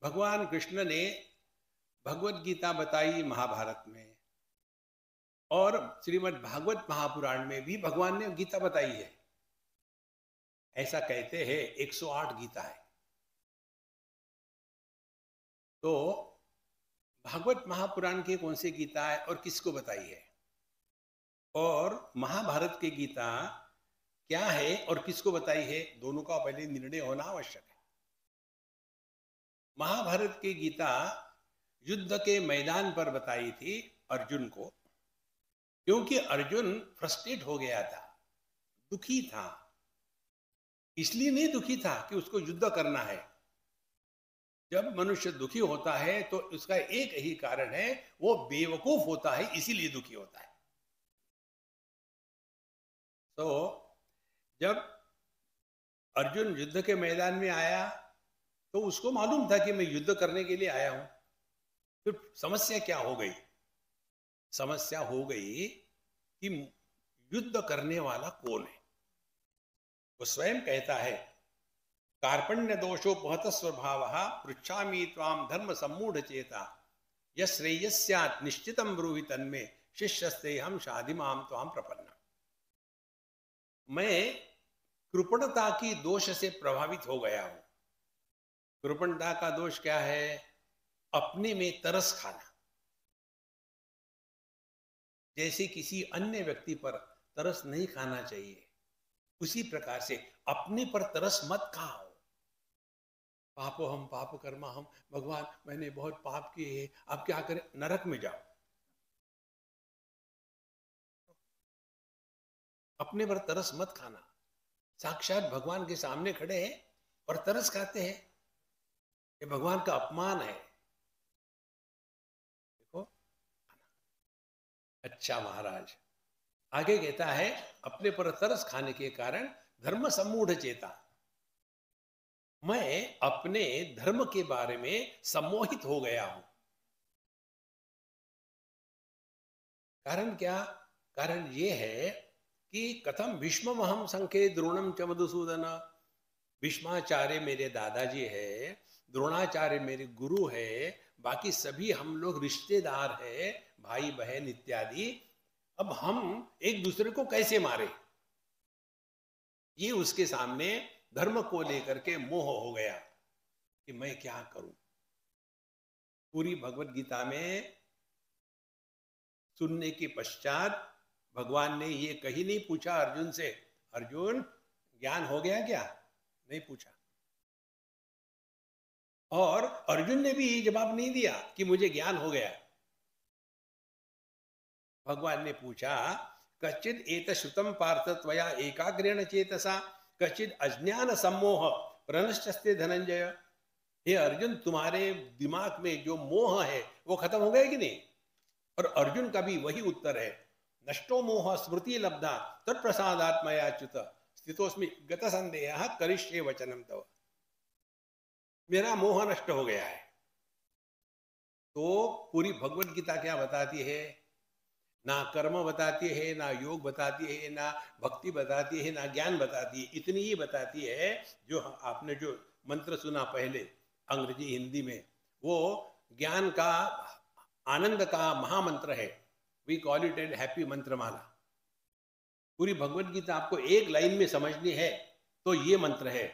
भगवान कृष्ण ने भगवत गीता बताई महाभारत में, और श्रीमद् भागवत महापुराण में भी भगवान ने गीता बताई है। ऐसा कहते हैं 108 गीता है। तो भागवत महापुराण के कौन सी गीता है और किसको बताई है, और महाभारत की गीता क्या है और किसको बताई है, दोनों का पहले निर्णय होना आवश्यक है। महाभारत की गीता युद्ध के मैदान पर बताई थी अर्जुन को, क्योंकि अर्जुन फ्रस्ट्रेट हो गया था, दुखी था। इसलिए नहीं दुखी था कि उसको युद्ध करना है। जब मनुष्य दुखी होता है तो उसका एक ही कारण है, वो बेवकूफ होता है, इसीलिए दुखी होता है। तो जब अर्जुन युद्ध के मैदान में आया तो उसको मालूम था कि मैं युद्ध करने के लिए आया हूं। फिर समस्या क्या हो गई? समस्या हो गई कि युद्ध करने वाला कौन है। वो स्वयं कहता है, कार्पण्य दोषोपहत स्वभाव पृच्छामि त्वाम धर्म सम्मूढ़ चेता यश्रेयस्यात् निश्चितम ब्रूहि तन्मे शिष्यस्ते हम शाधिमाम त्वाम प्रपन्ना। मैं कृपणता की दोष से प्रभावित हो गया हूं। कृपणता का दोष क्या है? अपने में तरस खाना। जैसे किसी अन्य व्यक्ति पर तरस नहीं खाना चाहिए, उसी प्रकार से अपने पर तरस मत खाओ। पापो हम पाप कर्मा हम, भगवान मैंने बहुत पाप किए हैं, अब क्या करें? नरक में जाओ। अपने पर तरस मत खाना। साक्षात भगवान के सामने खड़े हैं और तरस खाते हैं, ये भगवान का अपमान है। देखो, अच्छा महाराज आगे कहता है, अपने पर तरस खाने के कारण धर्म सम्मूढ़ चेता, मैं अपने धर्म के बारे में सम्मोहित हो गया हूं। कारण क्या? कारण ये है कि कथम भीष्ममहम संखे द्रोणम च मधुसूदन। भीष्माचार्य मेरे दादाजी है, द्रोणाचार्य मेरे गुरु है, बाकी सभी हम लोग रिश्तेदार है, भाई बहन इत्यादि। अब हम एक दूसरे को कैसे मारे, ये उसके सामने धर्म को लेकर के मोह हो गया कि मैं क्या करूं। पूरी भगवत गीता में सुनने के पश्चात भगवान ने ये कहीं नहीं पूछा अर्जुन से, अर्जुन ज्ञान हो गया क्या? नहीं पूछा। और अर्जुन ने भी जवाब नहीं दिया कि मुझे ज्ञान हो गया। भगवान ने पूछा, कच्चिद एत श्रुतम पार्थ त्वया एकाग्रेण चेतसा कच्चिद अज्ञान सम्मोह प्रनश्चस्ते धनंजय। हे अर्जुन, तुम्हारे दिमाग में जो मोह है वो खत्म हो गया कि नहीं? और अर्जुन का भी वही उत्तर है, नष्टो मोह स्मृति लब्धा तत्प्रसादात्मयाच्युत स्थितोस्मि गत संदेह करिष्ये वचनम तव। मेरा मोह नष्ट हो गया है। तो पूरी भगवत गीता क्या बताती है? ना कर्म बताती है, ना योग बताती है, ना भक्ति बताती है, ना ज्ञान बताती है। इतनी ही बताती है, जो आपने जो मंत्र सुना पहले अंग्रेजी हिंदी में, वो ज्ञान का आनंद का महामंत्र है। We call it and happy मंत्रमाला। पूरी भगवत गीता आपको एक लाइन में समझनी है तो ये मंत्र है,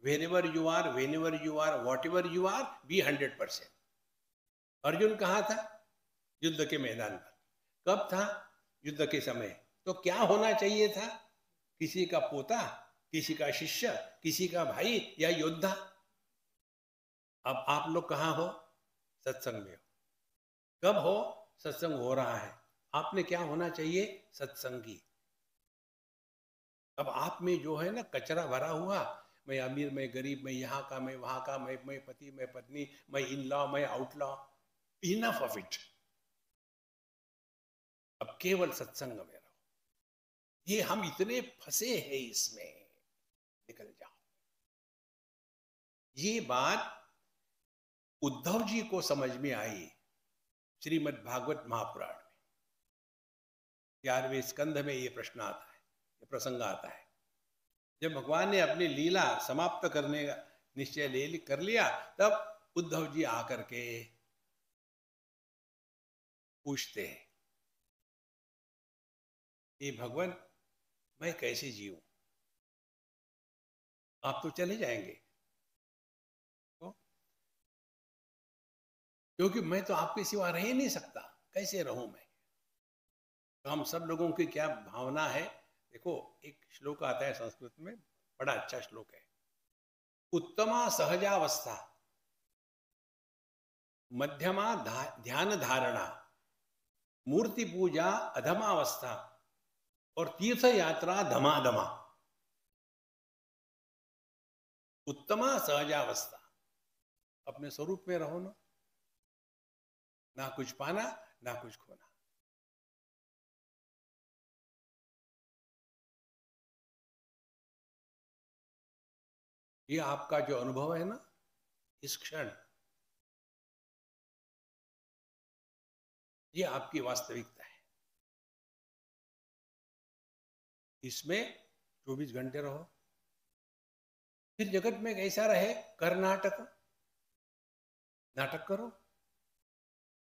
wherever you are, whenever you are, whatever you are, be 100%। Arjun कहाँ था? युद्ध के मैदान पर। कब था? युद्ध के समय। तो क्या होना चाहिए था? किसी का पोता, किसी का शिष्य, किसी का भाई या योद्धा। अब आप लोग कहाँ हो? सत्संग में हो। कब हो? सत्संग हो रहा है। आपने क्या होना चाहिए? सत्संगी। अब आप में जो है ना कचरा भरा हुआ, मैं अमीर, मैं गरीब, मैं यहाँ का, मैं वहाँ का, मैं पति, मैं पत्नी, मैं इन लॉ, मैं out law, enough of it. अब केवल सत्संग में रहो। ये हम इतने फंसे हैं इसमें, निकल जाओ। ये बात उद्धव जी को समझ में आई श्रीमद् भागवत महापुराण में। 11वें स्कंध में ये प्रश्न आता है, ये प्रसंग आता है। जब भगवान ने अपनी लीला समाप्त करने का निश्चय कर लिया, तब उद्धव जी आकर के पूछते हैं कि भगवान मैं कैसे जीऊं, आप तो चले जाएंगे तो, क्योंकि मैं तो आपके सिवा रह ही नहीं सकता, कैसे रहूं मैं। तो हम सब लोगों की क्या भावना है, देखो एक श्लोक आता है संस्कृत में, बड़ा अच्छा श्लोक है, उत्तमा सहजावस्था, मध्यमा ध्यान धारणा, मूर्ति पूजा अधमावस्था और तीर्थ यात्रा धमाधमा। उत्तमा सहजावस्था, अपने स्वरूप में रहो ना कुछ पाना ना कुछ खोना। ये आपका जो अनुभव है ना इस क्षण, ये आपकी वास्तविकता है। इसमें 24 घंटे रहो। फिर जगत में कैसा रहे, कर नाटक, नाटक करो।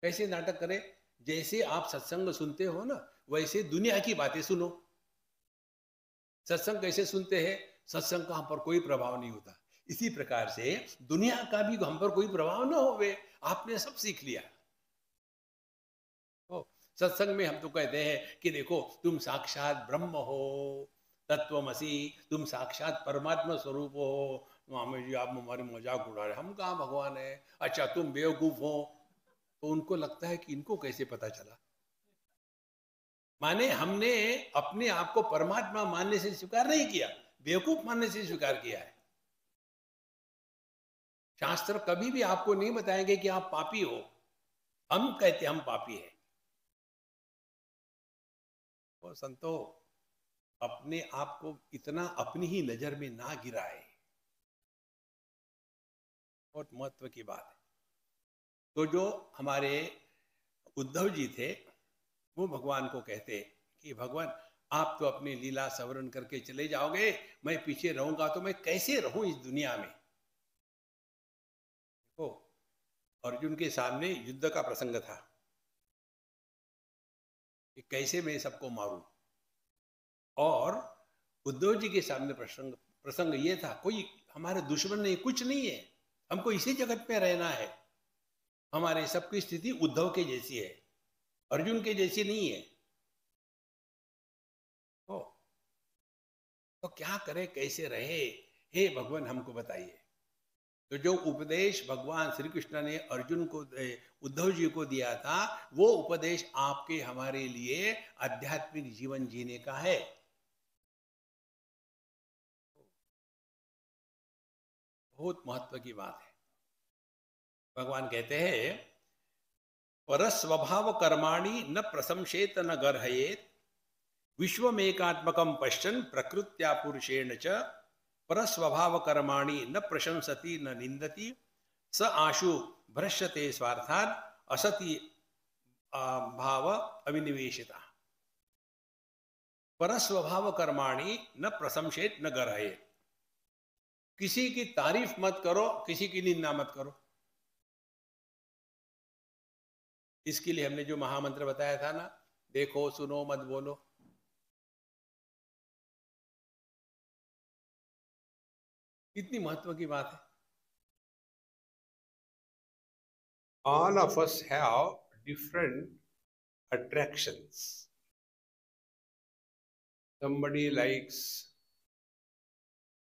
कैसे नाटक करें, जैसे आप सत्संग सुनते हो ना वैसे दुनिया की बातें सुनो। सत्संग कैसे सुनते हैं, सत्संग का हम पर कोई प्रभाव नहीं होता, इसी प्रकार से दुनिया का भी हम पर कोई प्रभाव न होवे, आपने सब सीख लिया। तो सत्संग में हम तो कहते हैं कि देखो तुम साक्षात ब्रह्म हो, तत्वमसी, तुम साक्षात परमात्मा स्वरूप हो। मामे जी आप हमारे मजाक उड़ा रहे, हम कहाँ भगवान है। अच्छा तुम बेवकूफ हो, तो उनको लगता है कि इनको कैसे पता चला। माने हमने अपने आप को परमात्मा मानने से स्वीकार नहीं किया, बेवकूफ मानने से स्वीकार किया है। शास्त्र कभी भी आपको नहीं बताएंगे कि आप पापी हो, हम कहते हम पापी हैं। तो संतो अपने आप को इतना अपनी ही नजर में ना गिराए, बहुत महत्व की बात है। तो जो हमारे उद्धव जी थे वो भगवान को कहते कि भगवान आप तो अपनी लीला सवरण करके चले जाओगे, मैं पीछे रहूंगा तो मैं कैसे रहूं इस दुनिया में। तो अर्जुन के सामने युद्ध का प्रसंग था कि कैसे मैं सबको मारूं, और उद्धव जी के सामने प्रसंग प्रसंग ये था कोई हमारे दुश्मन नहीं, कुछ नहीं है, हमको इसी जगत में रहना है। हमारे सबकी स्थिति उद्धव के जैसी है, अर्जुन के जैसी नहीं है। तो, तो क्या करे, कैसे रहे, हे भगवान हमको बताइए। तो जो उपदेश भगवान श्री कृष्ण ने अर्जुन को उद्धव जी को दिया था, वो उपदेश आपके हमारे लिए आध्यात्मिक जीवन जीने का है। बहुत महत्व की बात है। भगवान कहते हैं परस्वभाव कर्माणि न प्रशंसेत न गर्हयेत, विश्वमेकात्मकं पश्यन् प्रकृत्या पुरुषेण च, परस्वभाव कर्माणि न प्रशंसति न निंदति, स आशु भ्रश्यते स्वार्थात् असति भाव अविनिवेशिता। परस्वभाव कर्माणि न प्रशंसेत न गर्हयेत, किसी की तारीफ मत करो, किसी की निंदा मत करो। इसके लिए हमने जो महामंत्र बताया था ना, देखो सुनो मत बोलो। कितनी महत्व की बात है। All of us have different attractions. Somebody likes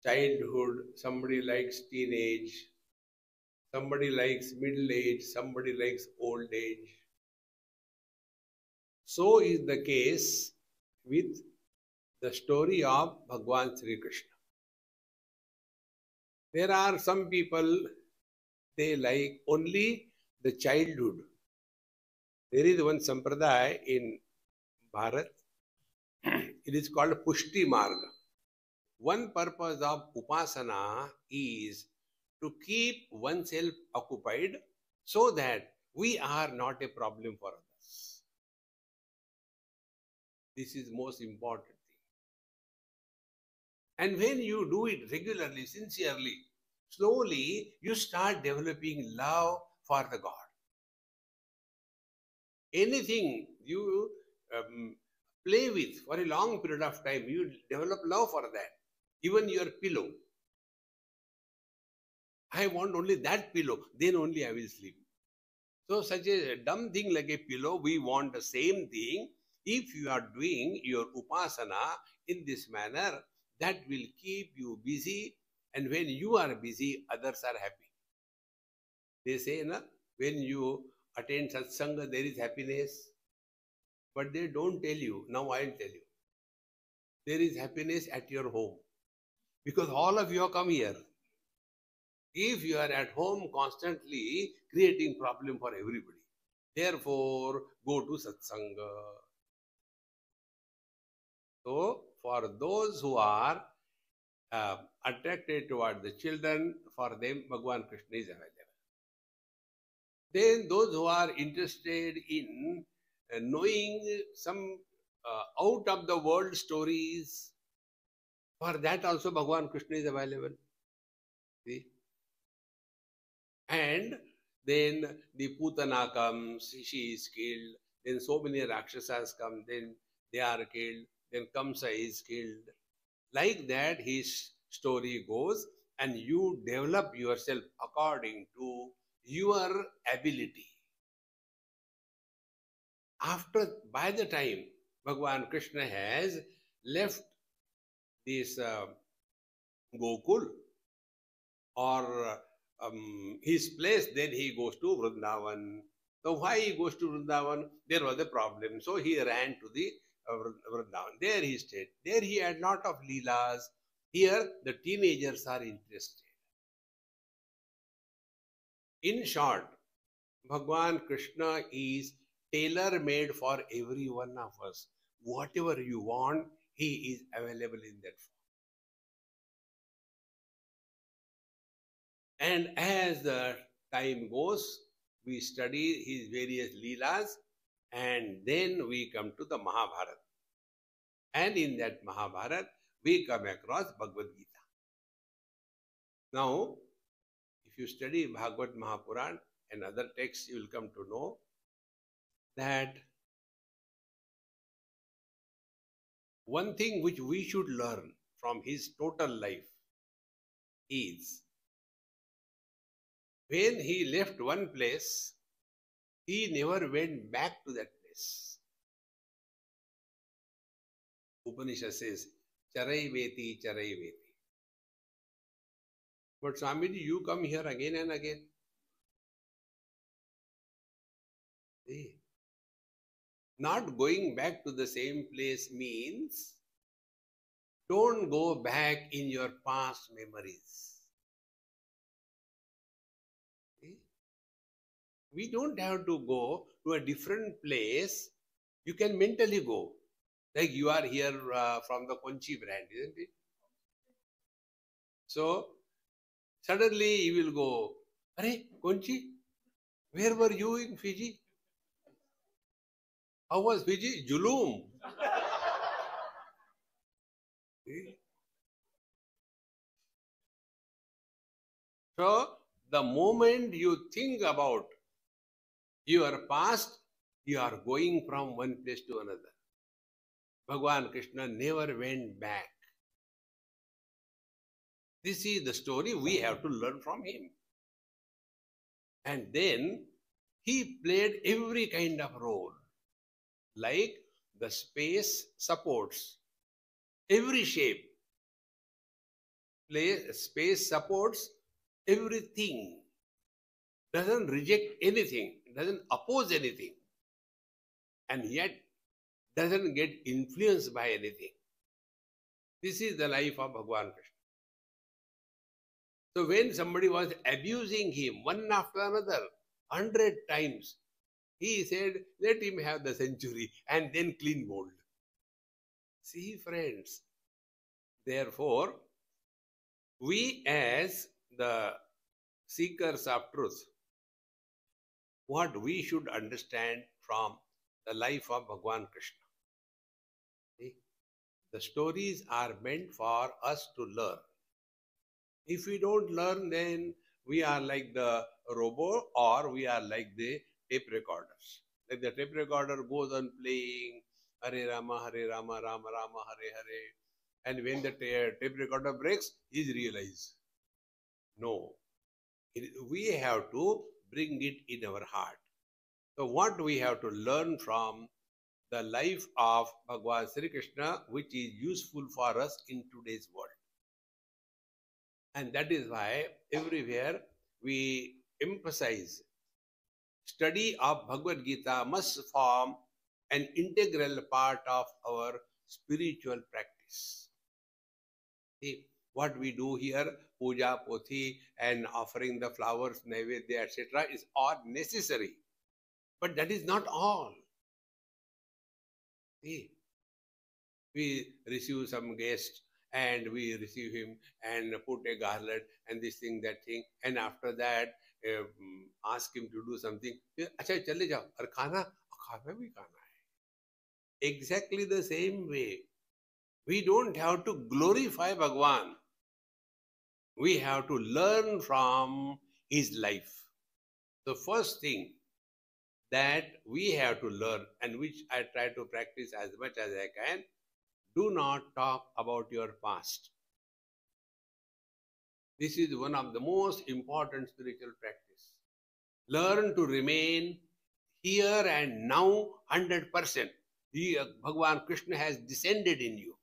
childhood, somebody likes teenage, somebody likes middle age, somebody likes old age. So is the case with the story of Bhagwan Sri Krishna. There are some people, they like only the childhood. There is one sampradaya in Bharat, it is called Pushti Marga. One purpose of Upasana is to keep oneself occupied so that we are not a problem for others. This is most important thing. And when you do it regularly, sincerely, slowly you start developing love for the God. Anything you play with for a long period of time, you develop love for that. Even your pillow. I want only that pillow, then only I will sleep. So such a dumb thing like a pillow, we want the same thing. If you are doing your upasana in this manner, that will keep you busy. And when you are busy, others are happy. They say, na, when you attend satsanga, there is happiness. But they don't tell you. Now I'll tell you. There is happiness at your home. Because all of you come here. If you are at home constantly creating problem for everybody, therefore go to satsanga. So for those who are attracted toward the children, for them Bhagavan Krishna is available. Then those who are interested in knowing some out of the world stories, for that also Bhagavan Krishna is available. See? And then the Putana comes, she is killed, then so many Rakshasas come, then they are killed, then Kamsa is killed. Like that his story goes, and you develop yourself according to your ability. By the time Bhagavan Krishna has left this Gokul or his place, then he goes to Vrindavan. So why he goes to Vrindavan? There was a problem. So he ran to the Vrindavan. There he stayed. There he had lot of leelas. Here the teenagers are interested. In short, Bhagavan Krishna is tailor-made for every one of us. Whatever you want, he is available in that form. And as the time goes, we study his various leelas, and then we come to the Mahabharata. And in that Mahabharata, we come across Bhagavad Gita. Now, if you study Bhagavad Mahapuran and other texts, you will come to know that one thing which we should learn from his total life is when he left one place, he never went back to that place. Upanishad says, Charai Veti, Charai Veti. But Swamiji, you come here again and again. See? Not going back to the same place means don't go back in your past memories. See? We don't have to go to a different place. You can mentally go. Like you are here from the Konchi brand, isn't it? So, suddenly you will go, Are, Konchi, where were you in Fiji? How was Fiji? Julum. So, the moment you think about your past, you are going from one place to another. Bhagavan Krishna never went back. This is the story we have to learn from him. And then he played every kind of role. Like the space supports every shape. Space supports everything. Doesn't reject anything. Doesn't oppose anything. And yet doesn't get influenced by anything. This is the life of Bhagavan Krishna. So when somebody was abusing him one after another, 100 times, he said, let him have the century and then clean mold. See, friends, therefore, we as the seekers of truth, what we should understand from the life of Bhagavan Krishna. See, the stories are meant for us to learn. If we don't learn, then we are like the robot or we are like the tape recorders. Like the tape recorder goes on playing Hare Rama, Rama Rama, Hare Hare. And when the tape recorder breaks, he's realized, no, we have to bring it in our heart. So what we have to learn from the life of Bhagwan Sri Krishna, which is useful for us in today's world. And that is why everywhere we emphasize study of Bhagavad Gita must form an integral part of our spiritual practice. See, what we do here, puja, pothi, and offering the flowers, naivedya, etc., is all necessary. But that is not all. See, we receive some guest and we receive him and put a garland and this thing, that thing, and after that ask him to do something. Acha, chale jao. Aur khana bhi khana hai. Exactly the same way. We don't have to glorify Bhagwan. We have to learn from his life. The first thing that we have to learn, and which I try to practice as much as I can, do not talk about your past. This is one of the most important spiritual practice. Learn to remain here and now 100%. Bhagwan Krishna has descended in you.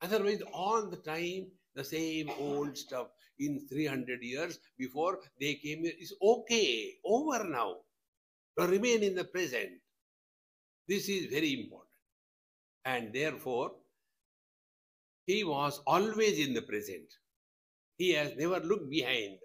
Otherwise, all the time, the same old stuff in 300 years before they came here is okay, over now. To remain in the present. This is very important. And therefore, he was always in the present. He has never looked behind.